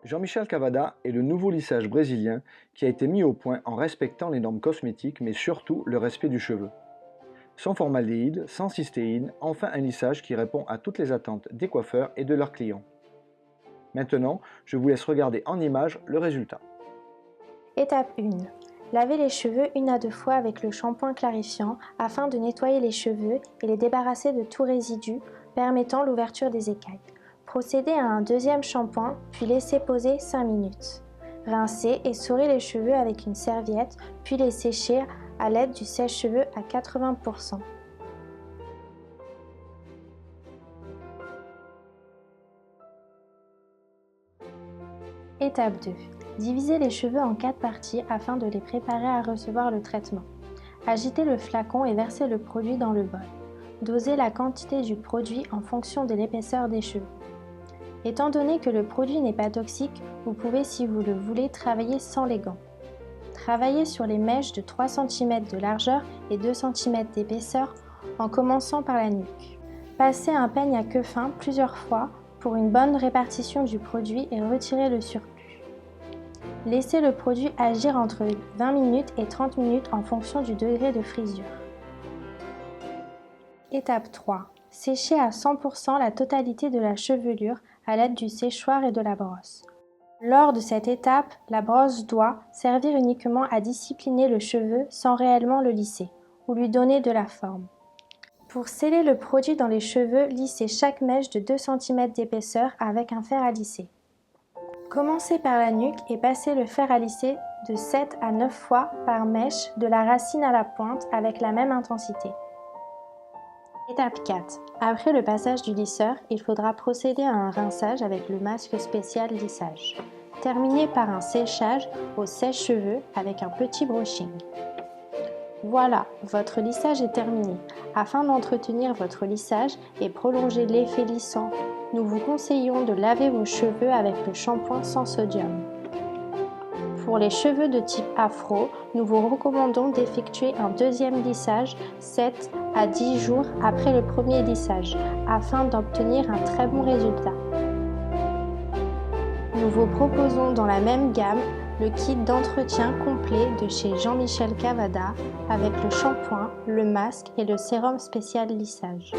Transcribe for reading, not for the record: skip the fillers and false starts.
Jean-Michel Cavada est le nouveau lissage brésilien qui a été mis au point en respectant les normes cosmétiques mais surtout le respect du cheveu. Sans formaldéhyde, sans cystéine, enfin un lissage qui répond à toutes les attentes des coiffeurs et de leurs clients. Maintenant, je vous laisse regarder en images le résultat. Étape 1. Lavez les cheveux 1 à 2 fois avec le shampoing clarifiant afin de nettoyer les cheveux et les débarrasser de tout résidu permettant l'ouverture des écailles. Procédez à un deuxième shampoing puis laissez poser 5 minutes. Rincez et essorez les cheveux avec une serviette puis les sécher à l'aide du sèche-cheveux à 80%. Étape 2. Divisez les cheveux en 4 parties afin de les préparer à recevoir le traitement. Agitez le flacon et versez le produit dans le bol. Dosez la quantité du produit en fonction de l'épaisseur des cheveux. Étant donné que le produit n'est pas toxique, vous pouvez, si vous le voulez, travailler sans les gants. Travaillez sur les mèches de 3 cm de largeur et 2 cm d'épaisseur en commençant par la nuque. Passez un peigne à queue fin plusieurs fois pour une bonne répartition du produit et retirez le surplus. Laissez le produit agir entre 20 minutes et 30 minutes en fonction du degré de frisure. Étape 3. Séchez à 100% la totalité de la chevelure à l'aide du séchoir et de la brosse. Lors de cette étape, la brosse doit servir uniquement à discipliner le cheveu sans réellement le lisser ou lui donner de la forme. Pour sceller le produit dans les cheveux, lissez chaque mèche de 2 cm d'épaisseur avec un fer à lisser. Commencez par la nuque et passez le fer à lisser de 7 à 9 fois par mèche de la racine à la pointe avec la même intensité. Étape 4. Après le passage du lisseur, il faudra procéder à un rinçage avec le masque spécial lissage. Terminez par un séchage au sèche-cheveux avec un petit brushing. Voilà, votre lissage est terminé. Afin d'entretenir votre lissage et prolonger l'effet lissant, nous vous conseillons de laver vos cheveux avec le shampoing sans sodium. Pour les cheveux de type afro, nous vous recommandons d'effectuer un deuxième lissage 7 à 10 jours après le premier lissage afin d'obtenir un très bon résultat. Nous vous proposons dans la même gamme le kit d'entretien complet de chez Jean-Michel Cavada avec le shampoing, le masque et le sérum spécial lissage.